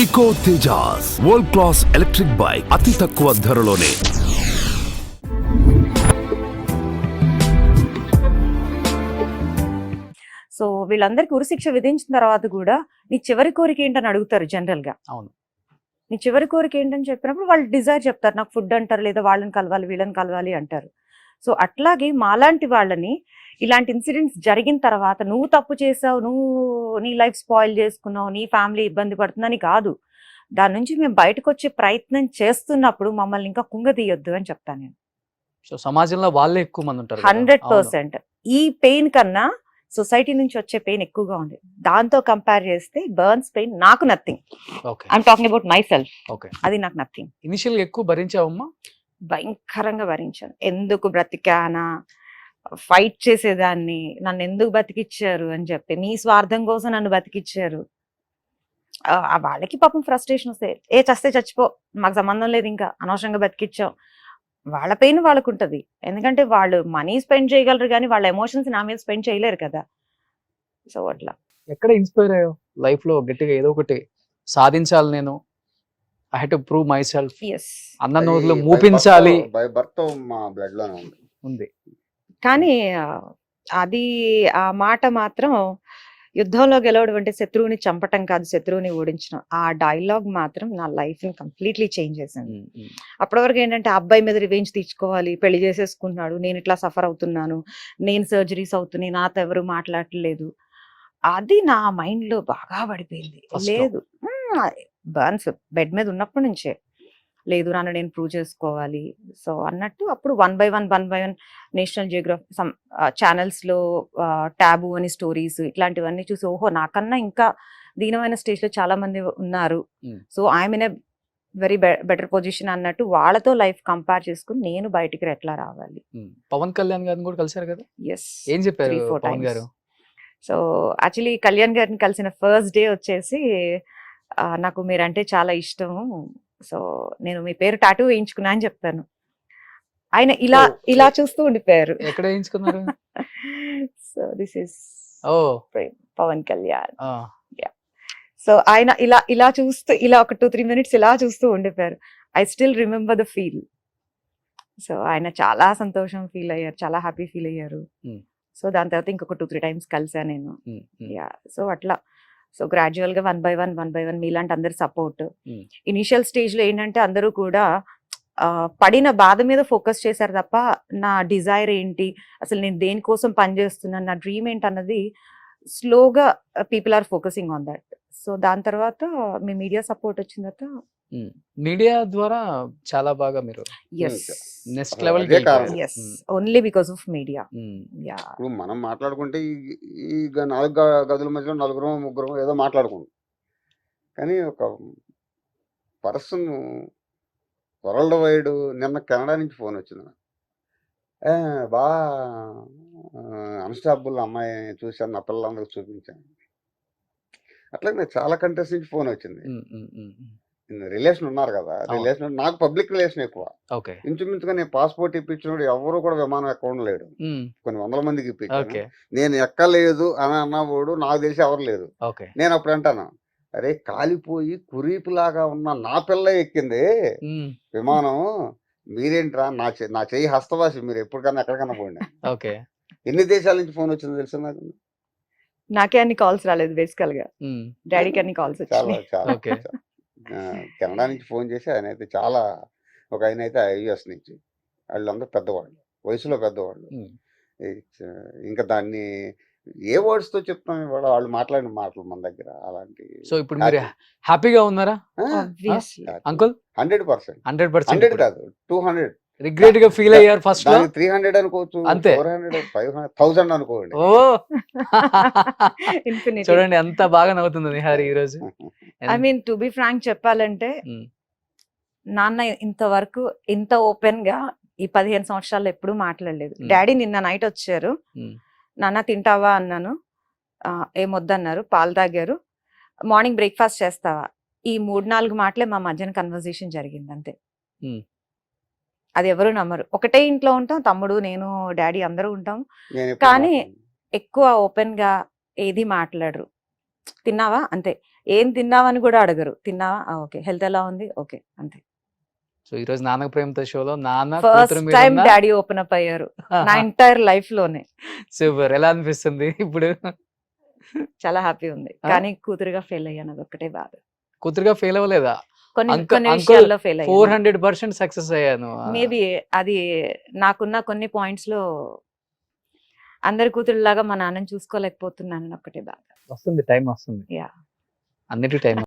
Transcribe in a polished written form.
Eco Tejas world class electric bike అతి తక్కువ ధరలోనే. So వీళ్ళందరికీ ఉరిశిక్ష విధించిన తర్వాత కూడా నీ చివరి కోరిక ఏంటని అడుగుతారు జనరల్ గా. అవును. నీ చివరి కోరిక ఏంటని చెప్పినప్పుడు వాళ్ళు డిజైర్ చెప్తారు, నాకు ఫుడ్ అంటారు, లేదా వాళ్ళని కలవాలి వీళ్ళని కలవాలి అంటారు. సో అట్లాగే మాలాంటి వాళ్ళని ఇలాంటి ఇన్సిడెంట్స్ జరిగిన తర్వాత నువ్వు తప్పు చేసావు, నువ్వు నీ లైఫ్ స్పాయిల్ చేసుకున్నావు, నీ ఫ్యామిలీ ఇబ్బంది పడుతుందని కాదు, దాని నుంచి మేము బయటకు వచ్చే ప్రయత్నం చేస్తున్నప్పుడు మమ్మల్ని ఇంకా కుంగదీయొద్దు అని చెప్తాను నేను. సో సమాజంలో వాళ్ళే ఎక్కువ మంది ఉంటారు. 100%. ఈ పెయిన్ కన్నా సొసైటీ నుంచి వచ్చే పెయిన్ ఎక్కువగా ఉంది. దాంతో కంపేర్ చేస్తే బర్న్స్ పెయిన్ నాకు nothing. I'm talking about my self. అది నాకు నథింగ్. ఇనిషియల్ ఎక్కువ భరించావమ్మా? భయంకరంగా భరించాను. ఎందుకు బ్రతికానా, ఫైట్ చేసేదాన్ని, నన్ను ఎందుకు బతికిచ్చారు అని చెప్పి, మీ స్వార్థం కోసం నన్ను బతికిచ్చారు. వాళ్ళకి పాపం ఫ్రస్ట్రేషన్ వస్తే, చస్తే చచ్చిపో, మాకు సంబంధం లేదు, ఇంకా అనవసరంగా బతికిచ్చాం. వాళ్ళ పెయిన్ వాళ్ళకు ఉంటుంది. ఎందుకంటే వాళ్ళు మనీ స్పెండ్ చేయగలరు కానీ వాళ్ళ ఎమోషన్స్ నా మీద స్పెండ్ చేయలేరు కదా. సో అట్లా. ఎక్కడ ఇన్స్పైర్ అయ్యావు లైఫ్ లో గట్టిగా ఏదో ఒకటి సాధించాలి, నేను I have to prove my self, అన్న నోరులో మూపించాలి ఉంది. కానీ అది ఆ మాట మాత్రం యుద్ధంలో గెలవడం అంటే శత్రువుని చంపటం కాదు, శత్రువుని ఓడించడం. ఆ డైలాగ్ మాత్రం నా లైఫ్ ని కంప్లీట్లీ చేంజ్ చేసింది. అప్పటి వరకు ఏంటంటే అబ్బాయి మీద రివెంజ్ తీర్చుకోవాలి, పెళ్లి చేసేసుకున్నాడు, నేను ఇట్లా సఫర్ అవుతున్నాను, నేను సర్జరీస్ అవుతున్నాయి, నాతో ఎవరు మాట్లాడలేదు, అది నా మైండ్ లో బాగా పడిపోయింది. లేదు, బర్న్స్ బెడ్ మీద ఉన్నప్పటి నుంచే లేదు, నన్ను నేను ప్రూవ్ చేసుకోవాలి. సో అన్నట్టు అప్పుడు one by one national Geography channels లో ట్యాబు అని స్టోరీస్ ఇట్లాంటివన్నీ చూసి, ఓహో నాకన్నా ఇంకా దీనమైన స్టేజ్ లో చాలా మంది ఉన్నారు, so I'm in a very better position అన్నట్టు వాళ్ళతో లైఫ్ కంపేర్ చేసుకుని నేను బయటికి ఎట్లా రావాలి. పవన్ కళ్యాణ్ గారిని కూడా కలిసారు కదా? ఎస్, ఏం చెప్పారు పవన్ గారు? సో యాక్చువల్లీ కళ్యాణ్ గారిని కలిసిన ఫస్ట్ డే వచ్చేసి, నాకు మీరంటే చాలా ఇష్టం, సో నేను మీ పేరు టాటూ వేయించుకున్నా అని చెప్తాను. ఆయన ఇలా చూస్తూ ఉండిపోయారు. ఎక్కడ వేయించుకున్నారు? So this is Pawan Kalyan. So ఆయన ఇలా చూస్తూ ఒక 2-3 minutes ఇలా చూస్తూ ఉండిపోయారు. I still remember the feel. So ఆయన చాలా సంతోషం ఫీల్ అయ్యారు, చాలా హ్యాపీ ఫీల్ అయ్యారు. సో దాని తర్వాత ఇంకొక 2-3 times కలిసాను నేను. యా, సో అట్లా. సో గ్రాడ్యువల్ గా వన్ బై వన్ మీలాంటి అందరి సపోర్ట్. ఇనిషియల్ స్టేజ్ లో ఏంటంటే అందరూ కూడా పడిన బాధ మీద ఫోకస్ చేశారు తప్ప నా డిజైర్ ఏంటి, అసలు నేను దేనికోసం పనిచేస్తున్నాను, నా డ్రీమ్ ఏంటి అన్నది స్లోగా people are focusing on that. So దాని తర్వాత మీ మీడియా సపోర్ట్ వచ్చిన తర్వాత, మీడియా ద్వారా చాలా బాగా మీరు next level only because of media. ఇప్పుడు మనం మాట్లాడుకుంటే ఈ 4 గదుల మధ్యలో 4-3 ఏదో మాట్లాడుకుంటాం, కానీ ఒక పర్సన్ వరల్డ్ వైడ్, నిన్న కెనడా నుంచి ఫోన్ వచ్చింది, బాగా అన్స్టాపుల్ అమ్మాయి చూశాను, నా పిల్లలందరూ చూపించాను. అట్లాగే నాకు చాలా కంట్రీస్ నుంచి ఫోన్ వచ్చింది. రిలేషన్ ఉన్నారు కదా, రిలేషన్ నాకు పబ్లిక్ రిలేషన్ ఎక్కువ. ఇంచుమించుగా నేను పాస్పోర్ట్ ఇప్పించినప్పుడు ఎవరు కూడా విమానం ఎక్కడ లేడు, కొన్ని 100 మందికి ఇప్పించాను. నేను ఎక్కలేదు అని అన్నవాడు నాకు తెలిసి ఎవరు లేదు. నేను అప్పుడు అంటాను, అరే కాలిపోయి కురీపులాగా ఉన్న నా పిల్ల ఎక్కింది విమానం, మీరేంట్రా నా చెయ్యి హస్తవాసి, మీరు ఎప్పటికన్నా ఎక్కడికన్నా పోండి. ఎన్ని దేశాల నుంచి ఫోన్ వచ్చిందో తెలుసు నాకు? నాకే అన్ని కాల్స్ రాలేదు, బేసికల్ గా డాడీకి అన్ని కాల్స్ వచ్చాయి. కెనడా నుంచి ఫోన్ చేసి ఆయన అయితే చాలా, ఒక ఆయన అయితే యుఎస్ నుంచి, వాళ్ళందరూ పెద్దవాళ్ళు, వయసులో పెద్దవాళ్ళు. ఇంకా దాన్ని ఏ వర్డ్స్ తో చెప్తాం, వాళ్ళు మాట్లాడిన మాటలు మన దగ్గర అలాంటి. సో ఇప్పుడు మీరు హ్యాపీగా ఉన్నారా అంకుల్? 100%. 100 కాదు, 200. రిగ్రెట్ గా ఫీల్ అయ్యారు ఫస్ట్ లో? 300 అనుకోవచ్చు, అంతే, 400, 500, 1000 అనుకోండి. ఓ చూడండి ఎంత బాగా నవ్వుతుంది నిహారి ఈ రోజు. I mean to be frank చెప్పాలంటే, నాన్న ఇంతవరకు ఇంత ఓపెన్ గా ఈ 15 సంవత్సరాల్లో ఎప్పుడూ మాట్లాడలేదు. డాడీ నిన్న నైట్ వచ్చారు, నాన్న తింటావా అన్నాను, ఏమొద్దన్నారు, పాలు తాగారు, మార్నింగ్ బ్రేక్ఫాస్ట్ చేస్తావా, ఈ 3-4 మాటలే మా మధ్యన కన్వర్సేషన్ జరిగింది అంతే. అది ఎవరు నమ్మరు. ఒకటే ఇంట్లో ఉంటాం, తమ్ముడు, నేను, డాడీ అందరూ ఉంటాం, కానీ ఎక్కువ ఓపెన్ గా ఏది మాట్లాడరు. తిన్నావా అంతే, ఏం తిన్నావని కూడా అడగరు. తిన్నావా? ఓకే. హెల్త్ ఎలా ఉంది? ఓకే. అంతే. సో ఈ రోజు నాన్నకు ప్రేమతో షోలో నాన్న ఫస్ట్ కూతురు టైం మీద డాడీ ఓపెన్ అప్ అయ్యారు నా ఎంటైర్ లైఫ్ లోనే. సూపర్. ఎలా అనిపిస్తుంది ఇప్పుడు? చాలా హ్యాపీ ఉంది. కానీ కూతురుగా ఫెయిల్ అయ్యాను, అదొక్కటే బాధ. కూతురుగా ఫెయిల్ అవ్వలేదా? కొన్ని అంకుల్ విషయాల్లో ఫెయిల్ అయ్యాను. 400% సక్సెస్ అయ్యాను. మేబీ అది నాకున్న కొన్ని పాయింట్స్ లో అందరి కూతురులాగా మా నాన్నని చూసుకోలేకపోతున్నాను, ఒక్కటే బాధ. వస్తుంది, టైం వస్తుంది. Yeah. అన్నిటి టైం